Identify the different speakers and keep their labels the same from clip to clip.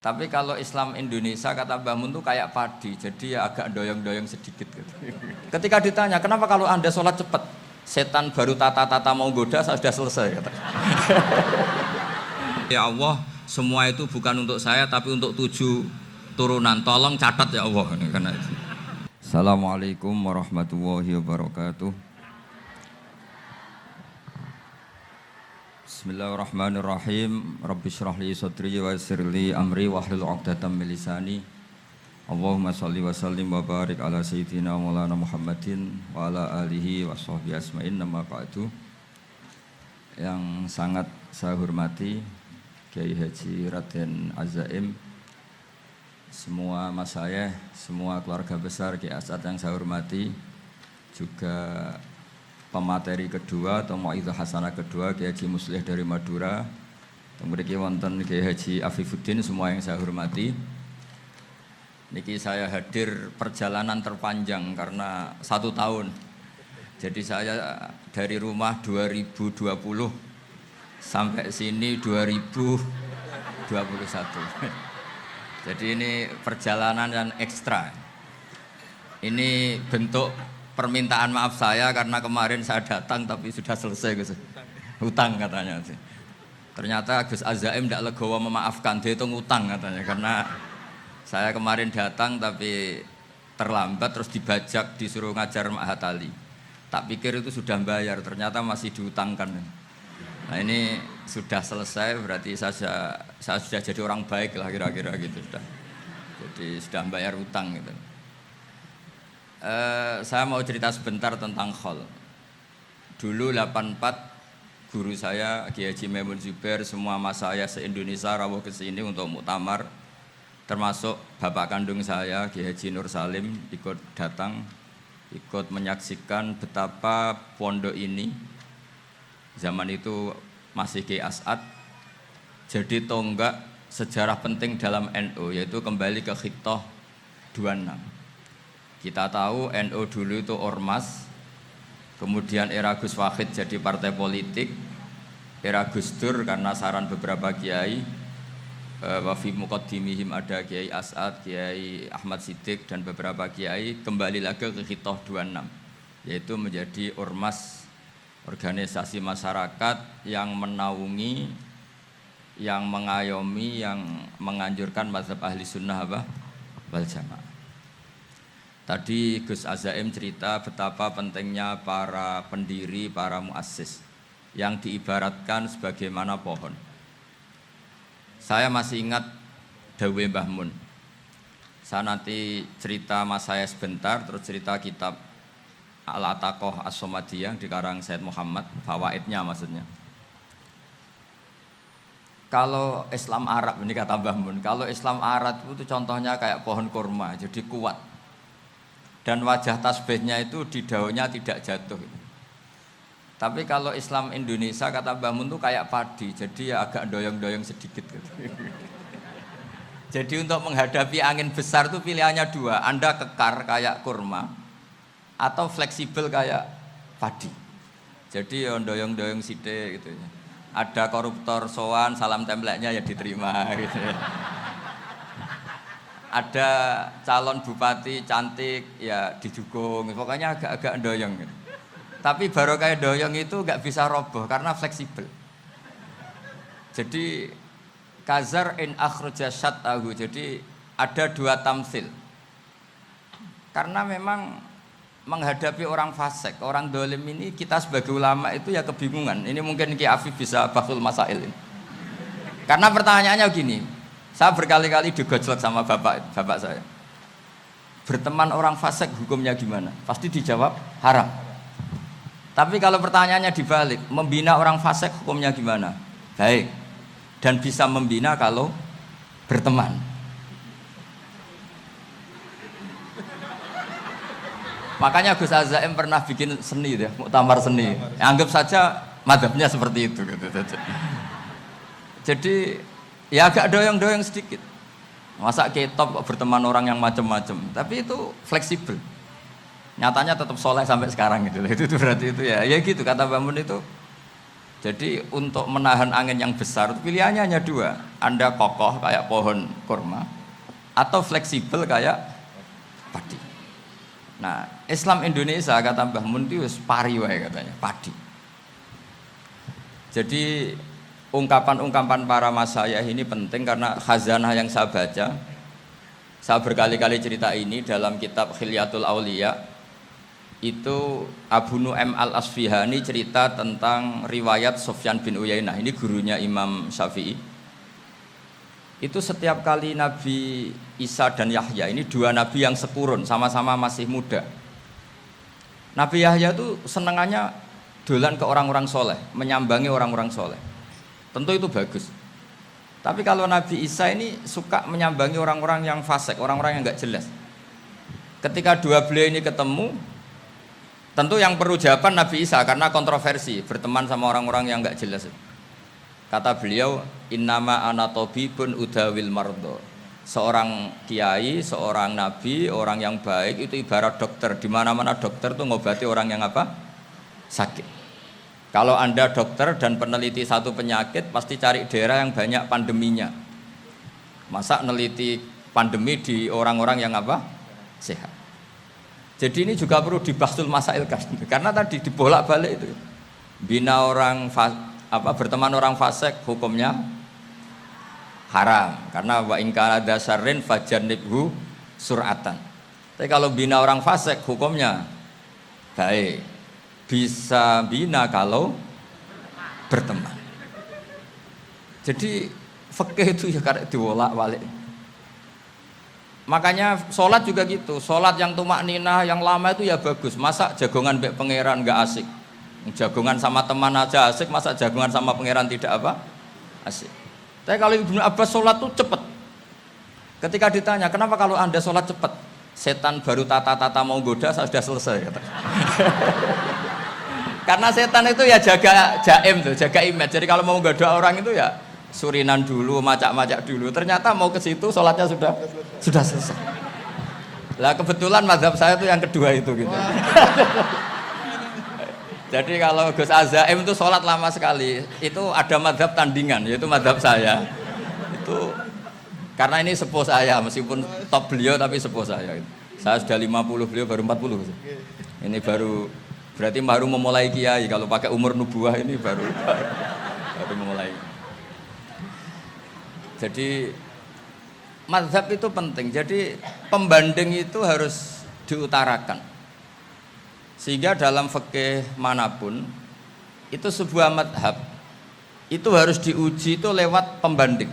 Speaker 1: Tapi kalau Islam Indonesia kata Mbah Mun tuh kayak padi, jadi ya agak doyong-doyong sedikit gitu. Ketika ditanya, kenapa kalau Anda sholat cepat? Setan baru tata-tata mau goda, saya sudah selesai kata. Ya Allah, semua itu bukan untuk saya tapi untuk 7 turunan. Tolong catat ya Allah. Karena itu. Assalamualaikum warahmatullahi wabarakatuh. Bismillahirrahmanirrahim. Rabbi shrah li sadri wa yassir li amri wahlul 'uqdatam min lisani. Allahumma shalli wa sallim wa barik ala sayyidina Maulana Muhammadin wa ala alihi wa sahbihi asma'in. Nama ba'du. Yang sangat saya hormati Kiai Haji Raden Azaim, semua masayikh, semua keluarga besar Kiai As'ad yang saya hormati, juga pemateri kedua atau Mau'izah Hasanah kedua Kiai Haji Muslih dari Madura, mriki wonten Kiai Haji Afifuddin, semua yang saya hormati. Niki saya hadir perjalanan terpanjang karena 1 tahun. Jadi saya dari rumah 2020 sampai sini 2021. Jadi ini perjalanan yang ekstra. Ini bentuk permintaan maaf saya karena kemarin saya datang tapi sudah selesai Gus. Hutang katanya. Ternyata Gus Azaim tidak legowo memaafkan, dia itu ngutang katanya karena saya kemarin datang tapi terlambat terus dibajak disuruh ngajar Ma'had Ali. Tak pikir itu sudah bayar, ternyata masih diutangkan. Nah ini sudah selesai, berarti saya sudah jadi orang baik lah kira-kira gitu sudah. Jadi sudah bayar utang gitu. Saya mau cerita sebentar tentang khol. Dulu 84 guru saya Kiai Haji Maimun Zubair, semua mas saya se-Indonesia rawuh ke sini untuk muktamar, termasuk bapak kandung saya Kiai Haji Nur Salim ikut datang, ikut menyaksikan betapa pondok ini zaman itu masih Kiai As'ad jadi tonggak sejarah penting dalam NU, yaitu kembali ke Khittah 26. Kita tahu NU dulu itu ormas, kemudian era Gus Wahid jadi partai politik, era Gus Dur karena saran beberapa kiai, wa fi muqaddimihim ada Kiai As'ad, Kiai Ahmad Siddiq dan beberapa kiai, kembali lagi ke Khittah 26, yaitu menjadi ormas, organisasi masyarakat yang menaungi, yang mengayomi, yang menganjurkan mazhab ahli sunnah wal jamaah. Tadi Gus Azaim cerita betapa pentingnya para pendiri, para muassis yang diibaratkan sebagaimana pohon. Saya masih ingat dawuh Mbah Mun. Saya nanti cerita mas saya sebentar, terus cerita kitab Al-Ataqah As-Somadiyah dikarang Said Muhammad, fawaidnya maksudnya. Kalau Islam Arab, ini kata Mbah Mun, kalau Islam Arab itu contohnya kayak pohon kurma, jadi kuat. Dan wajah tasbihnya itu di daunnya tidak jatuh. Tapi kalau Islam Indonesia kata Mbah Mun itu kayak padi, jadi ya agak doyong-doyong sedikit gitu. Jadi untuk menghadapi angin besar itu pilihannya 2, Anda kekar kayak kurma atau fleksibel kayak padi. Jadi ya doyong-doyong sithik gitu ya. Ada koruptor sowan, salam templeknya ya diterima gitu ya. Ada calon bupati cantik ya didukung, pokoknya agak-agak doyong gitu. Tapi baru kayak doyong itu nggak bisa roboh karena fleksibel. Jadi kazar in akhraja syatahu, jadi ada 2 tamsil. Karena memang menghadapi orang fasik, orang dolim ini kita sebagai ulama itu ya kebingungan. Ini mungkin Ki Afif bisa bahsul masail ini. Karena pertanyaannya gini, saya berkali-kali digojlok sama bapak saya. Berteman orang fasik hukumnya gimana? Pasti dijawab haram. Tapi kalau pertanyaannya dibalik, membina orang fasik hukumnya gimana? Baik. Dan bisa membina kalau berteman. Makanya Gus Azaim pernah bikin seni ya, muktamar seni. Anggap saja madhabnya seperti itu gitu. Jadi ya agak doyong-doyong sedikit. Masa ketop berteman orang yang macam-macam, tapi itu fleksibel. Nyatanya tetap soleh sampai sekarang gitu. Itu berarti itu ya gitu kata Mbah Mun itu. Jadi untuk menahan angin yang besar pilihannya hanya dua. Anda kokoh kayak pohon kurma atau fleksibel kayak padi. Nah, Islam Indonesia kata Mbah Mun itu pari wae katanya, padi. Jadi ungkapan-ungkapan para masyayikh ini penting karena khazanah yang saya baca. Saya berkali-kali cerita ini dalam kitab Khilyatul Auliya. Itu Abu Nu'aim al-Asfihani cerita tentang riwayat Sufyan bin Uyainah, ini gurunya Imam Syafi'i. Itu setiap kali Nabi Isa dan Yahya, ini dua nabi yang sekurun, sama-sama masih muda. Nabi Yahya itu senengannya dolan ke orang-orang soleh, menyambangi orang-orang soleh. Tentu itu bagus. Tapi kalau Nabi Isa ini suka menyambangi orang-orang yang fasik, orang-orang yang gak jelas. Ketika dua beliau ini ketemu, tentu yang perlu jawaban Nabi Isa karena kontroversi berteman sama orang-orang yang nggak jelas. Kata beliau, innama ana tabibun udawil mardo. Seorang kiai, seorang nabi, orang yang baik itu ibarat dokter. Di mana-mana dokter tuh ngobati orang yang apa? Sakit. Kalau Anda dokter dan peneliti satu penyakit, pasti cari daerah yang banyak pandeminya. Masa neliti pandemi di orang-orang yang apa? Sehat. Jadi ini juga perlu dibasul masail karena tadi dibolak-balik itu. Bina orang berteman orang fasik hukumnya haram karena wa in kana dasarrin fajannibhu sur'atan. Tapi kalau bina orang fasik hukumnya baik. Bisa bina kalau berteman. Jadi fikih itu ya karena dibolak-balik. Makanya sholat juga gitu, sholat yang tumak ninah yang lama itu ya bagus. Masa jagongan mbek pangeran nggak asik, jagongan sama teman aja asik, masa jagongan sama pangeran tidak apa asik. Tapi kalau Ibnu Abbas sholat tuh cepet. Ketika ditanya kenapa kalau Anda sholat cepet, setan baru tata-tata mau goda saya sudah selesai kata. Karena setan itu ya jaga jaim tuh, jaga image. Jadi kalau mau goda orang itu ya surinan dulu, macak-macak dulu. Ternyata mau ke situ sholatnya sudah selesai. Lah kebetulan mazhab saya itu yang kedua itu gitu. Jadi kalau Gus Azaim itu sholat lama sekali. Itu ada mazhab tandingan, yaitu mazhab saya. Itu karena ini sepuh saya, meskipun top beliau tapi sepuh saya. Saya sudah 50, beliau baru 40. Ini berarti baru memulai kiai. Kalau pakai umur nubuah ini baru memulai. Jadi mazhab itu penting. Jadi pembanding itu harus diutarakan. Sehingga dalam fikih manapun itu sebuah mazhab itu harus diuji itu lewat pembanding.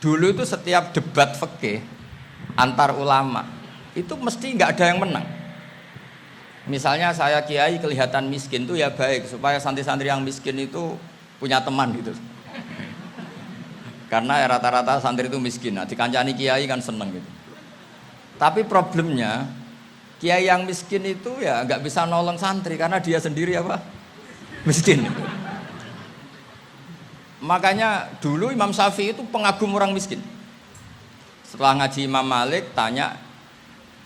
Speaker 1: Dulu itu setiap debat fikih antar ulama itu mesti nggak ada yang menang. Misalnya saya kiai kelihatan miskin itu ya baik supaya santri-santri yang miskin itu punya teman gitu. Karena rata-rata santri itu miskin, nah dikancani kiai kan seneng gitu. Tapi problemnya kiai yang miskin itu ya nggak bisa nolong santri karena dia sendiri apa miskin. Makanya dulu Imam Syafi'i itu pengagum orang miskin. Setelah ngaji Imam Malik tanya,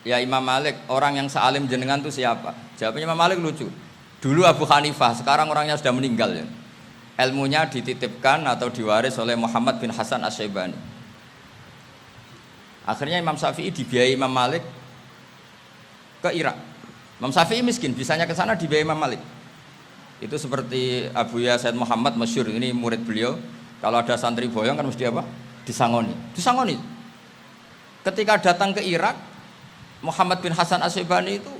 Speaker 1: ya Imam Malik orang yang sealim jenengan itu siapa? Jawabnya Imam Malik lucu. Dulu Abu Hanifah, sekarang orangnya sudah meninggal ya. Ilmunya dititipkan atau diwaris oleh Muhammad bin Hasan Asy-Syaibani. Akhirnya Imam Syafi'i dibiayai Imam Malik ke Irak. Imam Syafi'i miskin, bisanya ke sana dibiayai Imam Malik. Itu seperti Abu Ya Said Muhammad masyhur, ini murid beliau. Kalau ada santri boyong kan mesti apa? Disangoni. Ketika datang ke Irak, Muhammad bin Hasan Asy-Syaibani itu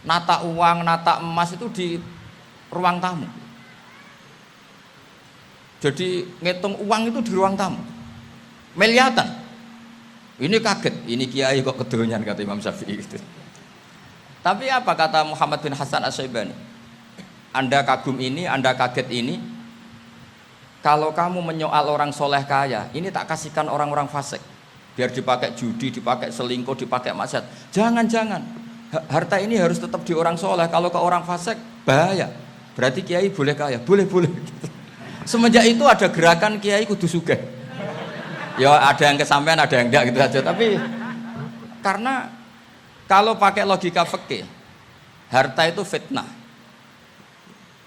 Speaker 1: nata uang, nata emas itu di ruang tamu. Jadi ngitung uang itu di ruang tamu, miliatan. Ini kaget, ini kiai kok kedonyan kata Imam Syafi'i gitu. Tapi apa kata Muhammad bin Hasan Asy-Syaibani? Anda kagum ini, Anda kaget ini. Kalau kamu menyoal orang soleh kaya, ini tak kasihkan orang-orang fasik. Biar dipakai judi, dipakai selingkuh, dipakai maksiat. Jangan. Harta ini harus tetap di orang soleh. Kalau ke orang fasik, bahaya. Berarti kiai boleh kaya, boleh. Gitu. Semenjak itu ada gerakan kiai kudu sugih. Ya ada yang kesampaian, ada yang enggak gitu aja. Tapi karena kalau pakai logika fikih, harta itu fitnah.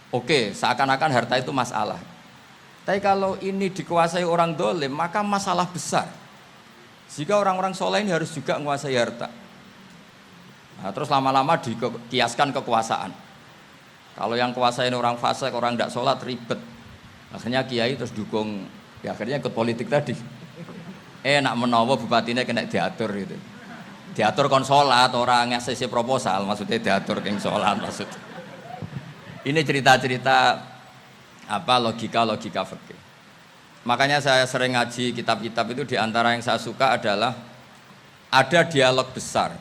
Speaker 1: Oke, seakan-akan harta itu masalah. Tapi kalau ini dikuasai orang dolim, maka masalah besar. Jika orang-orang soleh ini harus juga menguasai harta. Nah, terus lama-lama dikiaskan kekuasaan. Kalau yang kuasain orang fasik, orang tidak sholat, ribet. Akhirnya kiai terus dukung, ya akhirnya ikut politik tadi. Nak menawa bupatinya kena diatur gitu. Diatur kon sholat, orang ngasih proposal, maksudnya diatur keng sholat maksud. Ini cerita-cerita logika fikih. Makanya saya sering ngaji kitab-kitab itu, diantara yang saya suka adalah ada dialog besar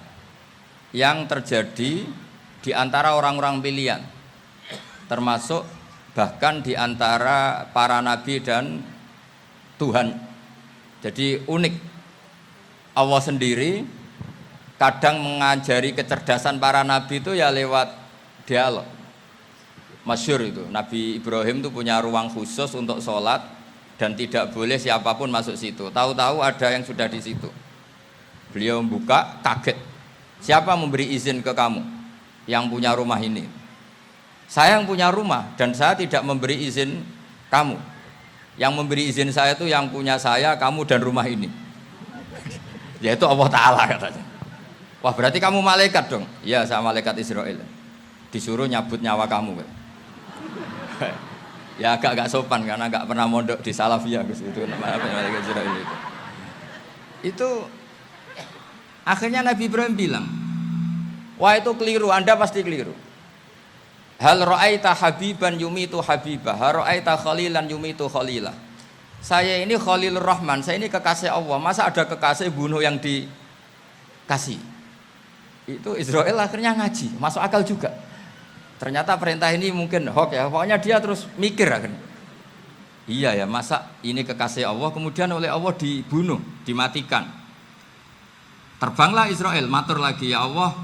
Speaker 1: yang terjadi di antara orang-orang pilihan, termasuk bahkan di antara para nabi dan Tuhan. Jadi unik, Allah sendiri kadang mengajari kecerdasan para nabi itu ya lewat dialog. Masyhur itu, Nabi Ibrahim itu punya ruang khusus untuk sholat dan tidak boleh siapapun masuk situ. Tahu-tahu ada yang sudah di situ. Beliau membuka, kaget. Siapa memberi izin ke kamu yang punya rumah ini? Saya yang punya rumah dan saya tidak memberi izin kamu. Yang memberi izin saya itu yang punya saya, kamu dan rumah ini. Yaitu Allah Ta'ala katanya. Wah, berarti kamu malaikat dong? Iya, saya malaikat Israel. Disuruh nyabut nyawa kamu. Ya agak sopan karena agak pernah mondok di Salafiyah itu namanya malaikat Israel itu. Itu akhirnya Nabi Ibrahim bilang, wah itu keliru, Anda pasti keliru. Hal ra'aita habiban yumitu habibah, hal ra'aita khalilan yumitu khalilah. Saya ini Khalilur Rahman, saya ini kekasih Allah. Masa ada kekasih bunuh yang dikasih? Itu Israel akhirnya ngaji, masuk akal juga. Ternyata perintah ini mungkin hoax ya, pokoknya dia terus mikir akhirnya. Iya ya, masa ini kekasih Allah kemudian oleh Allah dibunuh, dimatikan. Terbanglah Israel, matur lagi, ya Allah,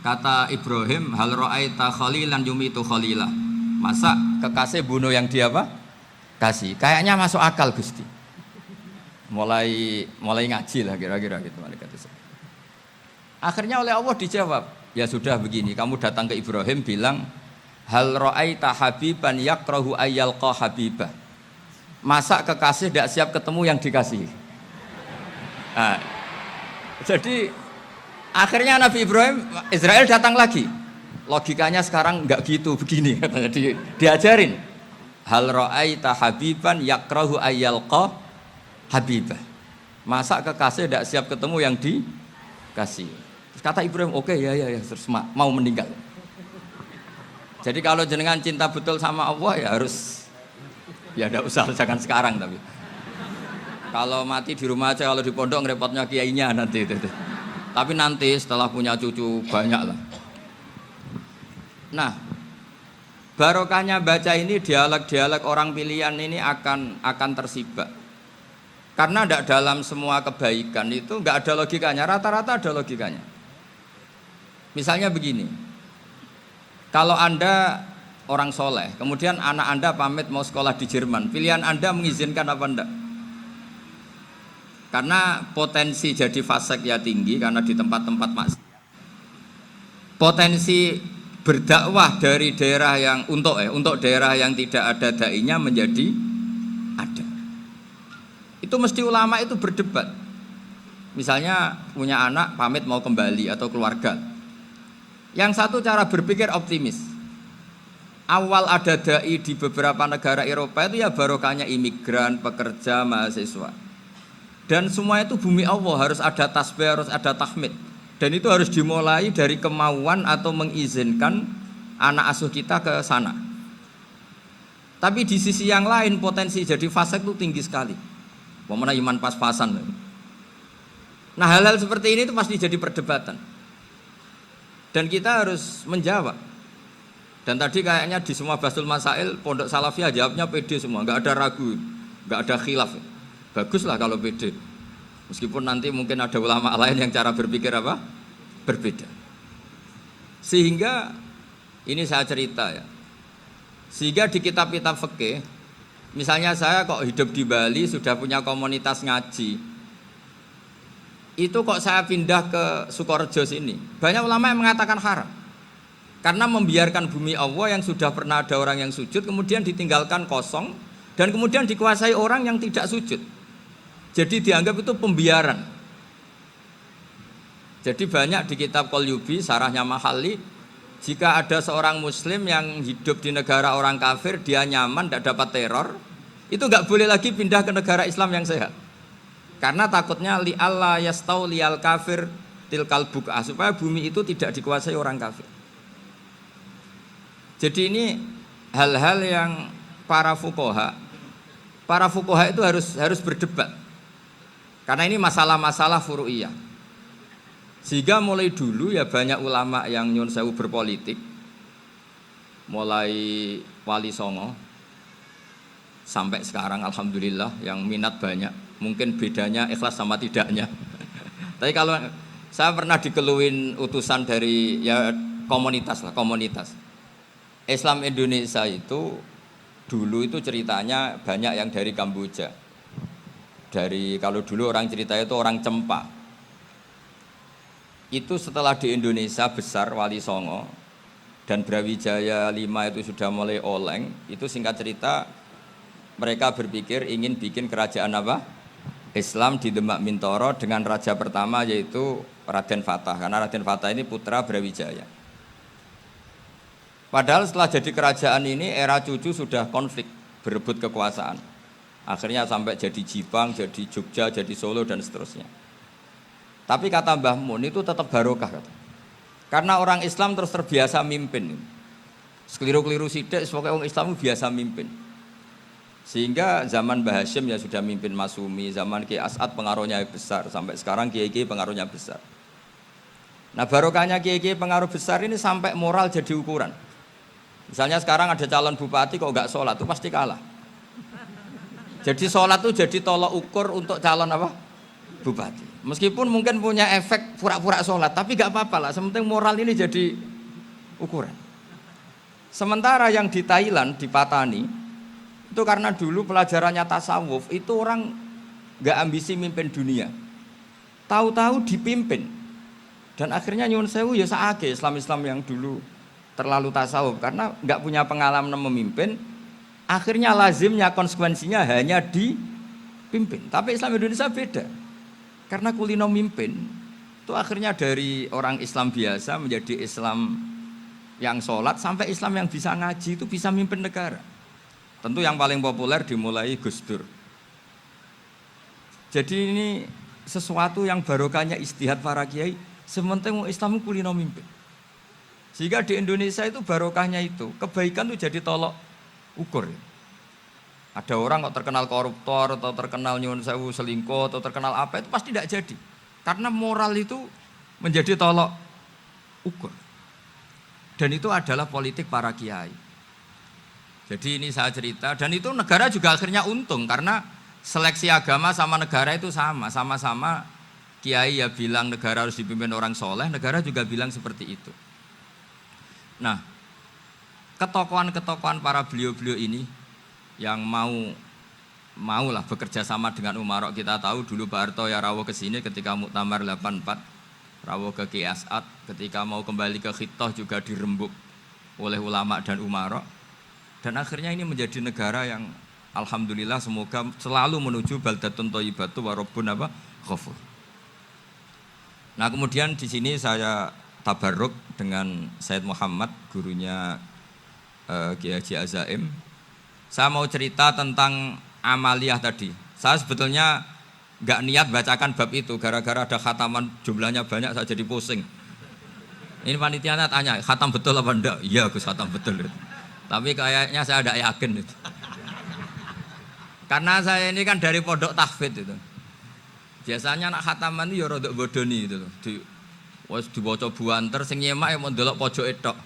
Speaker 1: kata Ibrahim, hal ra'aita khalilan yumitu khalilah. Masa kekasih bunuh yang dia apa? Kasih. Kayaknya masuk akal Gusti. Mulai ngaji lah kira-kira gitu malaikat itu. Akhirnya oleh Allah dijawab, ya sudah begini, kamu datang ke Ibrahim bilang, hal ra'aita habiban yakrahu ayyalqa habibah. Masa kekasih tidak siap ketemu yang dikasih. Nah, jadi akhirnya Nabi Ibrahim, Israel datang lagi. Logikanya sekarang enggak gitu, begini katanya diajarin. Hal ra'aita habiban yakrahu ayyalqa habibah. Masa kekasih tidak siap ketemu yang dikasih. Kata Ibrahim, oke, ya, terus mau meninggal. Jadi kalau jenengan cinta betul sama Allah ya harus, ya tidak usah, jangan sekarang tapi. Kalau mati di rumah aja, kalau di pondok ngerepotnya kiainya nanti. Tapi nanti setelah punya cucu banyak lah. Nah, barokahnya baca ini, dialog-dialog orang pilihan ini akan tersibak. Karena tidak dalam semua kebaikan itu nggak ada logikanya, rata-rata ada logikanya. Misalnya begini, kalau Anda orang soleh, kemudian anak Anda pamit mau sekolah di Jerman, pilihan Anda mengizinkan apa enggak? Karena potensi jadi fasik ya tinggi, karena di tempat-tempat maksiat. Potensi berdakwah dari daerah yang untuk daerah yang tidak ada dai-nya menjadi ada. Itu mesti ulama itu berdebat. Misalnya punya anak pamit mau kembali atau keluarga. Yang satu cara berpikir optimis. Awal ada dai di beberapa negara Eropa itu ya barokahnya imigran, pekerja, mahasiswa. Dan semua itu bumi Allah, harus ada tasbih, harus ada tahmid. Dan itu harus dimulai dari kemauan atau mengizinkan anak asuh kita ke sana. Tapi di sisi yang lain potensi jadi fasik itu tinggi sekali. Pemana iman pas-pasan. Nah hal-hal seperti ini itu pasti jadi perdebatan. Dan kita harus menjawab. Dan tadi kayaknya di semua Basul Masail Pondok Salafiyah jawabnya pede semua, nggak ada ragu, nggak ada khilaf. Baguslah kalau pede. Meskipun nanti mungkin ada ulama lain yang cara berpikir apa? Berbeda. Sehingga ini saya cerita ya. Sehingga di kitab-kitab fikih, misalnya saya kok hidup di Bali sudah punya komunitas ngaji. Itu kok saya pindah ke Sukorejo sini. Banyak ulama yang mengatakan haram. Karena membiarkan bumi Allah yang sudah pernah ada orang yang sujud kemudian ditinggalkan kosong dan kemudian dikuasai orang yang tidak sujud. Jadi dianggap itu pembiaran. Jadi banyak di kitab Qalyubi, sarahnya Mahalli, jika ada seorang muslim yang hidup di negara orang kafir, dia nyaman, tidak dapat teror, itu nggak boleh lagi pindah ke negara Islam yang sehat. Karena takutnya li Allah yastau liyal kafir tilkal buk'ah, supaya bumi itu tidak dikuasai orang kafir. Jadi ini hal-hal yang para fuqaha itu harus berdebat. Karena ini masalah-masalah furu'iyah. Sehingga mulai dulu ya banyak ulama yang nyun sewu berpolitik, mulai Wali Songo sampai sekarang alhamdulillah yang minat banyak. Mungkin bedanya ikhlas sama tidaknya. Tapi kalau saya pernah dikeluhin utusan dari ya komunitas. Islam Indonesia itu dulu itu ceritanya banyak yang dari Kamboja. Kalau dulu orang cerita itu orang Cempa. Itu setelah di Indonesia besar Wali Songo dan Brawijaya 5 itu sudah mulai oleng, itu singkat cerita mereka berpikir ingin bikin kerajaan apa? Islam di Demak Mintoro dengan raja pertama yaitu Raden Fatah, karena Raden Fatah ini putra Brawijaya. Padahal setelah jadi kerajaan ini era cucu sudah konflik, berebut kekuasaan. Akhirnya sampai jadi Jipang, jadi Jogja, jadi Solo dan seterusnya. Tapi kata Mbah Mun itu tetap barokah. Karena orang Islam terus terbiasa mimpin. Sekeliru-keliru sidik, pokoknya orang Islam biasa mimpin. Sehingga zaman Mbah Hashim ya sudah mimpin Masumi, zaman Ki As'ad pengaruhnya besar, sampai sekarang Kiai pengaruhnya besar. Nah barokahnya Kiai pengaruh besar ini sampai moral jadi ukuran. Misalnya sekarang ada calon bupati kok nggak sholat, itu pasti kalah. Jadi sholat itu jadi tolok ukur untuk calon apa? Bupati. Meskipun mungkin punya efek pura-pura sholat, tapi nggak apa-apa lah. Sementing moral ini jadi ukuran. Sementara yang di Thailand, di Patani, itu karena dulu pelajarannya tasawuf, itu orang nggak ambisi mimpin dunia. Tahu-tahu dipimpin. Dan akhirnya nyuwun sewu ya saake Islam-Islam yang dulu terlalu tasawuf karena nggak punya pengalaman memimpin, akhirnya lazimnya konsekuensinya hanya dipimpin. Tapi Islam Indonesia beda, karena kulino mimpin itu akhirnya dari orang Islam biasa menjadi Islam yang sholat sampai Islam yang bisa ngaji itu bisa mimpin negara. Tentu yang paling populer dimulai Gus Dur. Jadi ini sesuatu yang barokahnya istihad para kiai, sementing Islam kulino mimpin. Sehingga di Indonesia itu barokahnya itu, kebaikan itu jadi tolok ukur. Ada orang kok terkenal koruptor atau terkenal nyuwun sewu selingkuh atau terkenal apa itu pasti tidak jadi. Karena moral itu menjadi tolok ukur. Dan itu adalah politik para kiai. Jadi ini saya cerita dan itu negara juga akhirnya untung karena seleksi agama sama negara itu sama-sama kiai ya bilang negara harus dipimpin orang soleh, negara juga bilang seperti itu. Nah, ketokohan-ketokohan para beliau-beliau ini yang maulah bekerja sama dengan umarok. Kita tahu dulu Pak Harto ya rawuh ke sini ketika Muktamar 84, rawuh ke Ki As'ad, ketika mau kembali ke Khittah juga dirembuk oleh ulama dan umarok. Dan akhirnya ini menjadi negara yang alhamdulillah semoga selalu menuju baldatun thayyibatu wa rabbun ghafur. Nah, kemudian di sini saya tabarruk dengan Said Muhammad, gurunya Kiai Haji Azaim. Saya mau cerita tentang amaliyah tadi. Saya sebetulnya nggak niat bacakan bab itu, gara-gara ada khataman jumlahnya banyak saya jadi pusing. Ini panitianya tanya, khatam betul apa enggak? Iya Gus, khatam betul. Tapi kayaknya saya tidak yakin itu. Karena saya ini kan dari pondok tahfidz itu. Biasanya anak khataman itu ya rodok bodoni itu. Wes dibaca buanter sing nyemak ya mau ndelok pojoke tok.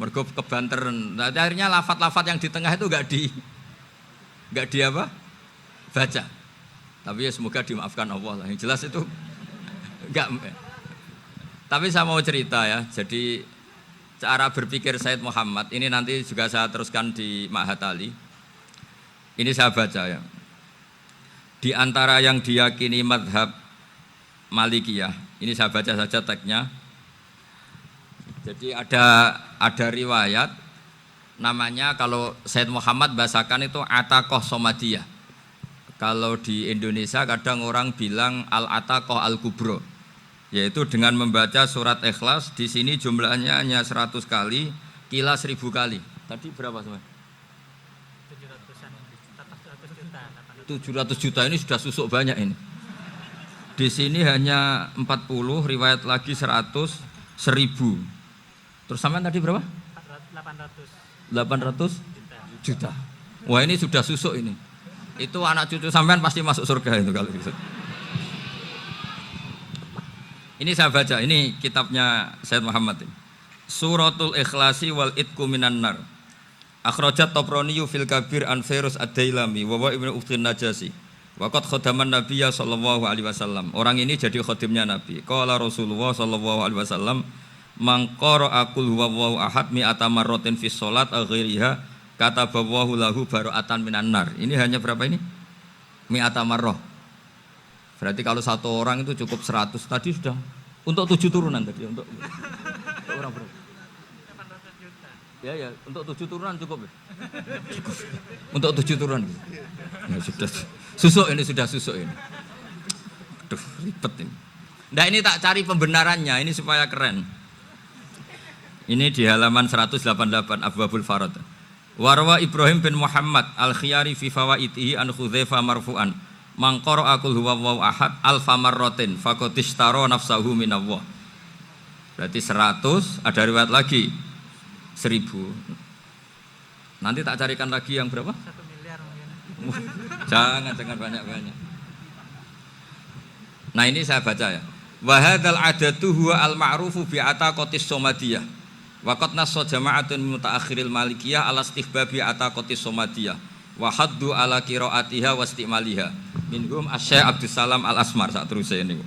Speaker 1: Mergo kebanteren. Nah, akhirnya lafat-lafat yang di tengah itu enggak di apa? Baca. Tapi ya semoga dimaafkan Allah lah. Yang jelas itu enggak. Tapi saya mau cerita ya. Jadi cara berpikir Said Muhammad ini nanti juga saya teruskan di Ma'had Ali. Ini saya baca ya. Di antara yang diyakini madhab Malikiyah, ini saya baca saja teksnya. Jadi ada riwayat namanya kalau Said Muhammad bahasakan itu ataqoh somadiyah. Kalau di Indonesia kadang orang bilang al-ataqoh al-kubro, yaitu dengan membaca surat Ikhlas. Di sini jumlahnya hanya 100 kali, kila 1000 kali. Tadi berapa semua? 700 juta ini sudah susuk banyak ini. Di sini hanya 40, riwayat lagi 100, 1000. Terus sampean tadi berapa? 800 juta. Wah, ini sudah susuk ini. Itu anak cucu sampean pasti masuk surga itu kalau gitu. Ini saya baca, ini kitabnya Said Muhammad ini. Suratul Ikhlasi wal Itqu minan nar. Akhrajat Tabrani fil Kabir an Fairuz ad-Dailami wa Ibnu Uftin Najasi. Waqad khadaman Nabiyya sallallahu alaihi wasallam. Orang ini jadi khadimnya Nabi. Qala Rasulullah sallallahu alaihi wasallam, "Man qara'a qul huwallahu ahad mi'ata marratin fi shalat ghairiha katabahu lahu bara'atan minan nar." Ini hanya berapa ini? Mi'ata marrah. Berarti kalau satu orang itu cukup 100. Tadi sudah untuk 7 turunan tadi untuk orang berapa?
Speaker 2: 800 juta.
Speaker 1: Ya, untuk 7 turunan cukup ya? Cukup. Untuk 7 turunan. Ya sudah. Susuk ini sudah susuk ini. Aduh, ribet ini. Nah, ini tak cari pembenarannya, ini supaya keren. Ini di halaman 188 Abwabul Farad. Warwa Ibrahim bin Muhammad al-Khiyari fi fawaitihi an Khudzaifa marfu'an. Man qara'a qul huwallahu ahad alfa marratin faqad ishtara nafsahu minallah. Berarti 100, ada riwayat lagi 1000. Nanti tak carikan lagi yang berapa?
Speaker 2: 1 miliar mungkin.
Speaker 1: Jangan banyak-banyak. Nah, ini saya baca ya. Wa hadzal adatu huwa al-ma'rufu bi ataqatis somadiyah. Wa qad nassa jama'atun mutaakhiril malikiyah ala istihbabi ataqatis somadiyah wa haddu ala qiraatiha wa istimaliha. Minhum Asy-Syaikh Abdus Salam Al-Asmar sak teruse niku.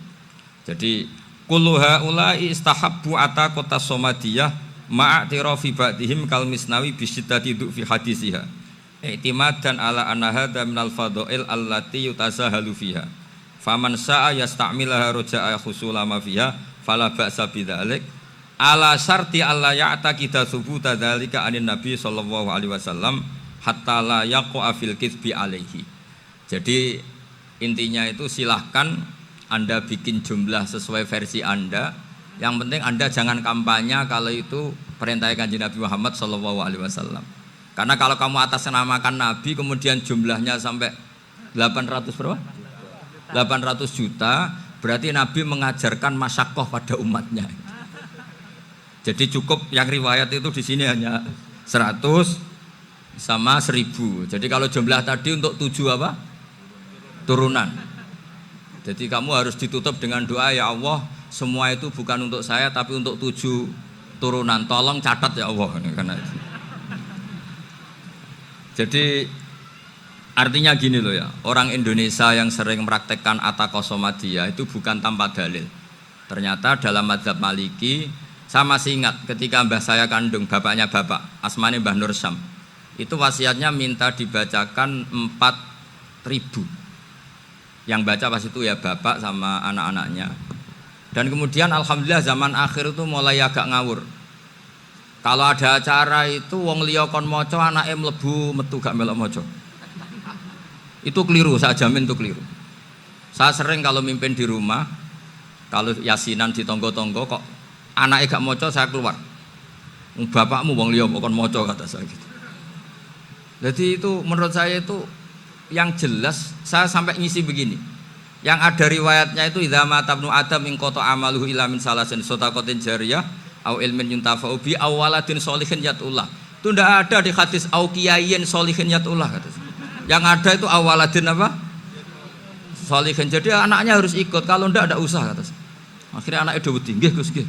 Speaker 1: Jadi kullu haula'i istahabbu ataqatas somadiyah ma'atirafi ba'dihim kal misnawi bi syiddati fi hadisiha. I'timadan ala anna hadza minal fadha'il allati yutasahalu fiha. Faman sa'a yasta'milaha roja'a khusula ma fiha fala ba'sa bidzalik ala syarti alla ya'taqida thubuta dzalika anin nabi sallallahu alaihi wasallam hatta la yaqa fil kitsbi alaihi. Jadi intinya itu silahkan Anda bikin jumlah sesuai versi Anda. Yang penting Anda jangan kampanye kalau itu perintah Kanjeng Nabi Muhammad sallallahu alaihi wasallam. Karena kalau kamu atasnamakan Nabi kemudian jumlahnya sampai 800 berapa? 800 juta, berarti Nabi mengajarkan masyaqqah pada umatnya. Jadi cukup yang riwayat itu di sini hanya 100 sama 1000. Jadi kalau jumlah tadi untuk 7 apa? Turunan. Jadi kamu harus ditutup dengan doa, ya Allah, semua itu bukan untuk saya tapi untuk 7 turunan. Tolong catat ya Allah. Karena itu. Jadi artinya gini loh ya, orang Indonesia yang sering mempraktekkan ataqoh somadiyah itu bukan tanpa dalil. Ternyata dalam mazhab Maliki, saya masih ingat ketika mbah saya kandung, bapaknya bapak, asmane Mbah Nur Syam, itu wasiatnya minta dibacakan 4.000. Yang baca pas itu ya bapak sama anak-anaknya. Dan kemudian alhamdulillah zaman akhir itu mulai agak ngawur. Kalau ada acara itu wong liya kon maca anake mlebu metu gak melok maca. Itu keliru, saya jamin itu keliru. Saya sering kalau mimpin di rumah, kalau yasinan di tonggo-tonggo kok anaknya gak maca, saya keluar. Bapakmu wong liya kon maca kata saya gitu. Jadi itu menurut saya itu yang jelas, saya sampai ngisi begini. Yang ada riwayatnya itu idza mata ibnu adam min qata amaluhu illa min salasin shadaqatin jariyah au ilmin yuntafa'u bi aw waladin sholihin yatullah. Itu ndak ada di hadis au kiyayin sholihin yatullah kata. Yang ada itu awaladin apa? Sholihin. Jadi anaknya harus ikut, kalau ndak ada usah kata. Akhirnya anaknya do wedi, nggih Gus nggih.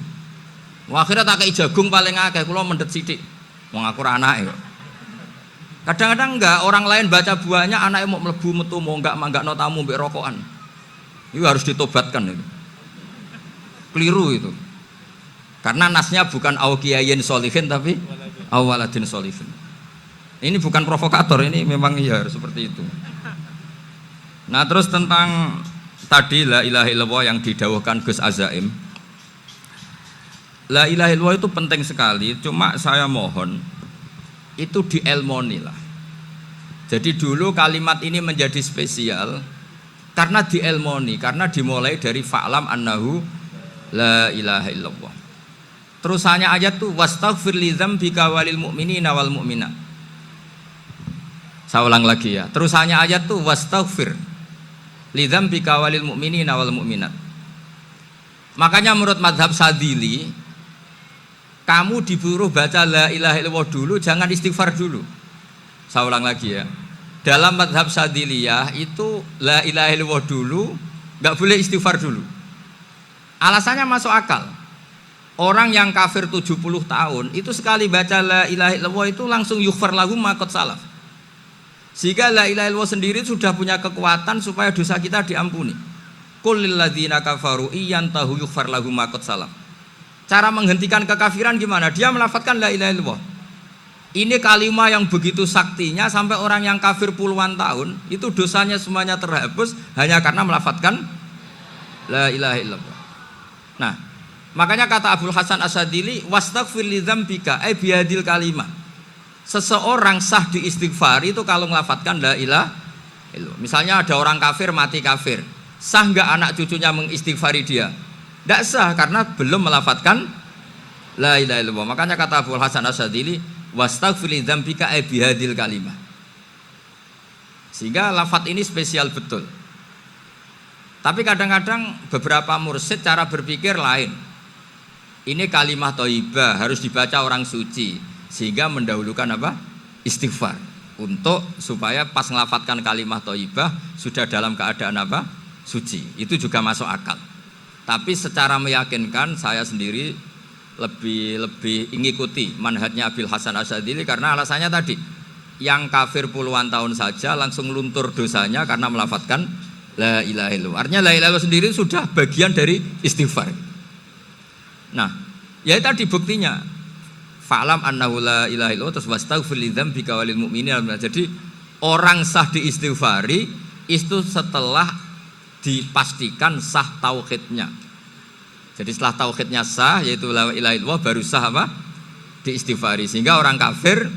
Speaker 1: Wah, akhirnya tak kei jagung paling akeh, kula mendet sithik. Wong aku ora anake kok. Kadang-kadang enggak, orang lain baca buahnya anaknya mau mlebu metu mau enggak manggakno tamu mbek rokokan. Itu harus ditobatkan itu. Keliru itu. Karena nasnya bukan auqiyayin sholihin tapi awaladin sholihin. Ini bukan provokator, ini memang ya seperti itu. Nah, terus tentang tadi la ilaha illallah yang didawuhkan Gus Azaim. La ilaha illallah itu penting sekali, cuma saya mohon itu dielmoni lah. Jadi dulu kalimat ini menjadi spesial karena dielmoni, karena dimulai dari fa'lam annahu la ilaha illallah. Terusannya ayat tuh wastaghfir li dzambika walil mu'minina wal mu'minat. Saya ulang lagi ya. Terusannya ayat tuh wastaghfir li dzambika walil mu'minina wal mu'minat. Makanya menurut mazhab Sadili, kamu disuruh baca la ilaha illallah dulu, jangan istighfar dulu. Saya ulang lagi ya. Dalam mazhab Sadiliyah itu la ilaha illallah dulu, nggak boleh istighfar dulu. Alasannya masuk akal. Orang yang kafir 70 tahun itu sekali baca la ilaha illallah itu langsung yughfar lahum ma qad salaf. Sehingga la ilaha illallah sendiri sudah punya kekuatan supaya dosa kita diampuni. Qul lil ladzina kafaru iyantahu yughfar lahum ma qad salaf. Cara menghentikan kekafiran gimana? Dia melafadzkan la ilaha illallah. Ini kalimat yang begitu saktinya sampai orang yang kafir puluhan tahun itu dosanya semuanya terhapus hanya karena melafadzkan la ilaha illallah. Nah, makanya kata Abdul Hasan Asadili wastaghfir li dzambika ay bihadil kalimah. Seseorang sah diistighfar itu kalau melafadzkan la ilaha illallah. Misalnya ada orang kafir mati kafir, sah enggak anak cucunya mengistighfari dia? Tidak sah karena belum melafadzkan la ilaha illallah. Makanya kata Abdul Hasan Asadili wastaghfir li dzambika ay bihadil kalimah. Sehingga lafadz ini spesial betul. Tapi kadang-kadang beberapa mursyid cara berpikir lain. Ini kalimah thayyibah harus dibaca orang suci sehingga mendahulukan apa? Istighfar. Untuk supaya pas ngelafatkan kalimah thayyibah sudah dalam keadaan apa? Suci. Itu juga masuk akal. Tapi secara meyakinkan saya sendiri lebih mengikuti manhajnya Abil Hasan Asyadzili karena alasannya tadi yang kafir puluhan tahun saja langsung luntur dosanya karena melafatkan la ilaha illallah. Artinya la ilaha illallah sendiri sudah bagian dari istighfar. Nah, ya tadi buktinya fa'lam annahu la ilaha illallah terus wastaghfir li dzambika walil mu'minina. Jadi orang sah diistighfari itu setelah dipastikan sah tauhidnya. Jadi setelah tauhidnya sah yaitu la ilaha illallah baru sah apa? Diistighfari. Sehingga orang kafir,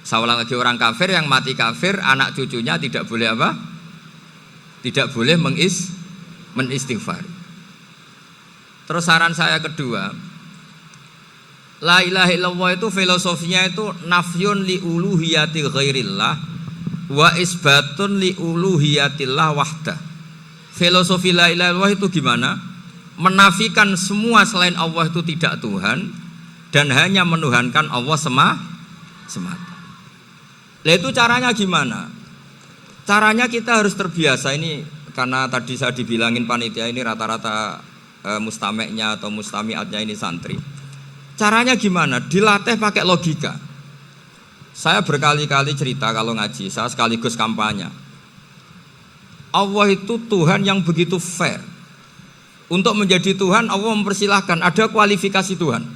Speaker 1: saya ulang lagi, orang kafir yang mati kafir anak cucunya tidak boleh apa? Tidak boleh menistighfari. Terus saran saya kedua, la ilaha illallah itu filosofinya itu nafyun li uluhiyati ghairillah wa isbatun li uluhiyatillah wahdah. Filosofi la ilaha illallah itu gimana? Menafikan semua selain Allah itu tidak Tuhan dan hanya menuhankan Allah semata. Lah itu caranya gimana? Caranya kita harus terbiasa ini karena tadi saya dibilangin panitia ini rata-rata mustameknya atau mustamiatnya ini santri. Caranya gimana? Dilatih pakai logika. Saya berkali-kali cerita kalau ngaji, saya sekaligus kampanye. Allah itu Tuhan yang begitu fair. Untuk menjadi Tuhan Allah mempersilahkan, ada kualifikasi Tuhan.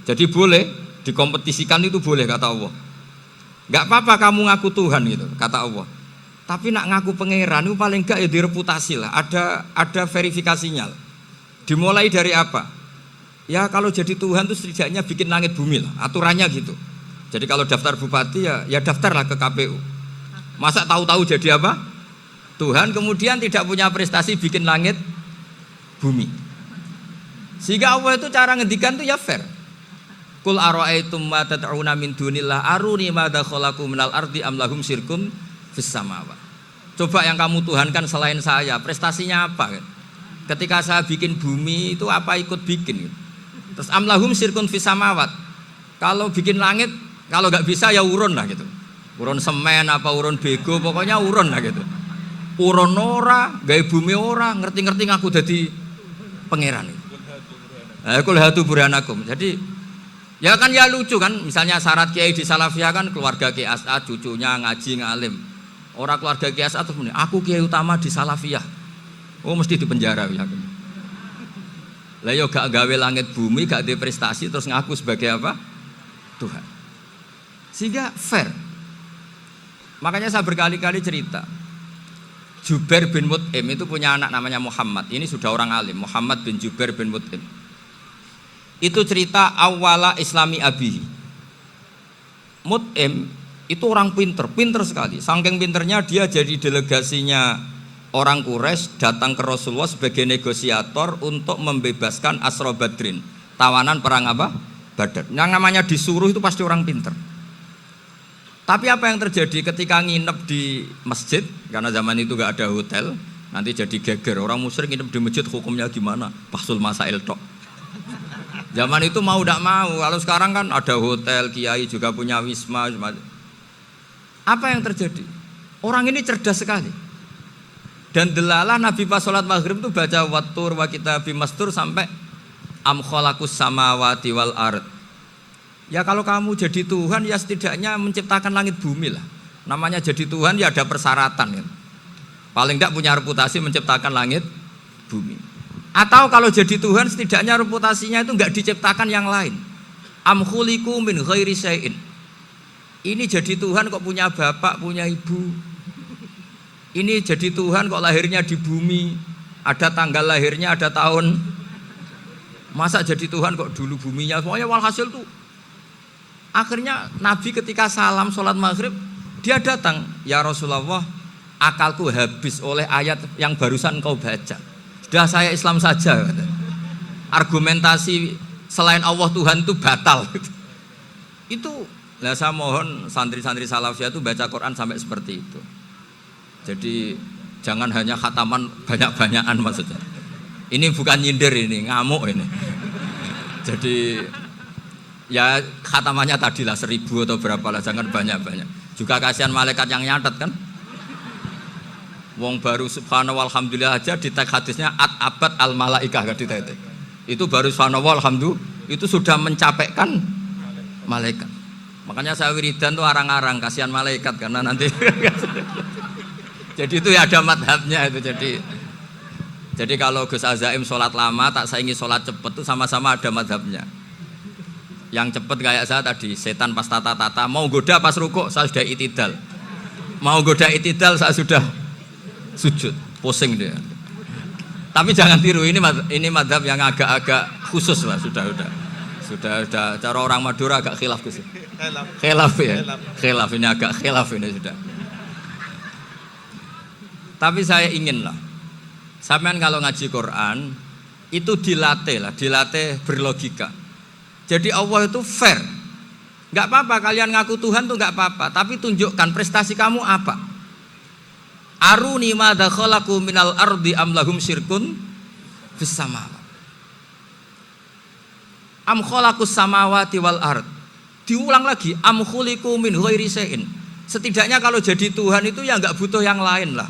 Speaker 1: Jadi boleh dikompetisikan itu boleh kata Allah. Gak apa-apa kamu ngaku Tuhan gitu kata Allah. Tapi nak ngaku pangeran itu paling gak ya direputasi lah. Ada verifikasinya. Dimulai dari apa? Ya kalau jadi Tuhan itu setidaknya bikin langit bumi lah. Aturannya gitu. Jadi kalau daftar bupati ya daftarlah ke KPU. Masa tahu-tahu jadi apa? Tuhan kemudian tidak punya prestasi bikin langit bumi. Sehingga Allah itu cara ngendikan itu ya fair. Qul ara'aitum ma tad'una min dunillah aruni madza khalaqu minal ardi am lahum syirkum fis samawat. Coba yang kamu tuhankan selain saya, prestasinya apa? Ketika saya bikin bumi itu apa ikut bikin? Terus am lahum syirkum fis samawat. Kalau bikin langit, kalau nggak bisa ya urun lah gitu. Urun semen apa urun bego, pokoknya urun lah gitu. Urun ora, gawe bumi ora, ngerti-ngerti ngaku dadi pangeran. Kul hatu burhanakum. Jadi ya kan ya lucu kan, misalnya syarat kiai di Salafiyah kan keluarga Kiai As'ad, cucunya ngaji ngalim. Orang keluarga Kiai As'ad terus muni, aku kiai utama di Salafiyah. Oh mesti di penjara ya. Lah yo gak gawe langit bumi, gak ada prestasi terus ngaku sebagai apa? Tuhan. Sehingga fair. Makanya saya berkali-kali cerita. Jubair bin Mut'im itu punya anak namanya Muhammad. Ini sudah orang alim, Muhammad bin Jubair bin Mut'im. Itu cerita awala Islami Abihi. Mut'im itu orang pinter sekali. Saking pinternya dia jadi delegasinya orang Quraisy datang ke Rasulullah sebagai negosiator untuk membebaskan Asra Badrin, tawanan perang apa? Badar. Yang namanya disuruh itu pasti orang pinter. Tapi apa yang terjadi ketika nginep di masjid, karena zaman itu gak ada hotel, nanti jadi geger. Orang musyrik nginep di masjid hukumnya gimana? Bahsul masail tok. Zaman itu mau tidak mau. Kalau sekarang kan ada hotel, kiai juga punya wisma. Apa yang terjadi? Orang ini cerdas sekali. Dan delalah Nabi pas sholat maghrib itu baca wattur wa kitabim mastur sampai am khalaqus samawati wal ard. Ya kalau kamu jadi Tuhan ya setidaknya menciptakan langit bumi lah. Namanya jadi Tuhan ya ada persyaratan ya. Paling tidak punya reputasi menciptakan langit bumi. Atau kalau jadi Tuhan setidaknya reputasinya itu enggak diciptakan yang lain. Am khuliqu min ghairi syai'in. Ini jadi Tuhan kok punya bapak, punya ibu. Ini jadi Tuhan kok lahirnya di bumi, ada tanggal lahirnya, ada tahun. Masa jadi Tuhan kok dulu buminya semuanya walhasil tuh. Akhirnya Nabi ketika salam sholat maghrib, dia datang, ya Rasulullah, akalku habis oleh ayat yang barusan kau baca. Sudah saya Islam saja. Argumentasi selain Allah Tuhan itu batal. Itu, nah saya mohon santri-santri salafiyah itu baca Quran sampai seperti itu. Jadi jangan hanya khataman banyak-banyakan maksudnya. Ini bukan nyindir ini, ngamuk ini. Jadi ya khatamannya tadilah 1000 atau berapa lah, jangan banyak-banyak. Juga kasihan malaikat yang nyatet kan. Wong baru subhanallah alhamdulillah aja di teks hadisnya abad al malaikah kan ditete. Itu baru subhanallah alhamdulillah itu sudah mencapaikan malaikat. Makanya saya wiridan tuh arang-arang kasihan malaikat karena nanti jadi itu ya ada madhabnya itu. Jadi kalau Gus Azaim sholat lama tak saingi sholat cepet itu sama-sama ada madhabnya. Yang cepet kayak saya tadi, setan pas tata-tata mau goda pas rukuk saya sudah itidal, mau goda itidal saya sudah sujud, pusing dia. Tapi jangan tiru, ini madhab yang agak-agak khusus lah, sudah cara orang Madura agak khilaf Gus. Khilaf ya, khilaf ini agak khilaf ini sudah. Tapi saya ingin lah, sampean kalau ngaji Quran itu dilatih berlogika. Jadi Allah itu fair, nggak apa-apa kalian ngaku Tuhan tuh nggak apa-apa, tapi tunjukkan prestasi kamu apa. Aruni madza khalaqu minal ardi am lahum syirkun fis samawati. Am khalaqus samawati wal ard. Diulang lagi, am khuliqu min ghairi syai'in. Setidaknya kalau jadi Tuhan itu ya nggak butuh yang lain lah.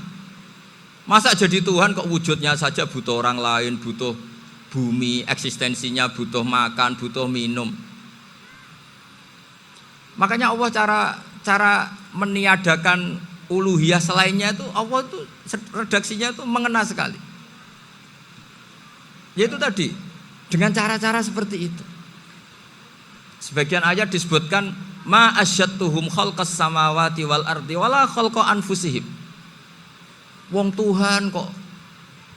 Speaker 1: Masa jadi Tuhan kok wujudnya saja butuh orang lain, butuh bumi, eksistensinya butuh makan, butuh minum. Makanya Allah cara meniadakan uluhiyah selainnya itu Allah itu redaksinya itu mengena sekali. Yaitu tadi dengan cara-cara seperti itu. Sebagian ayat disebutkan ma asyattuhum khalqas samawati wal ardi wala khalqa anfusihim. Wong Tuhan kok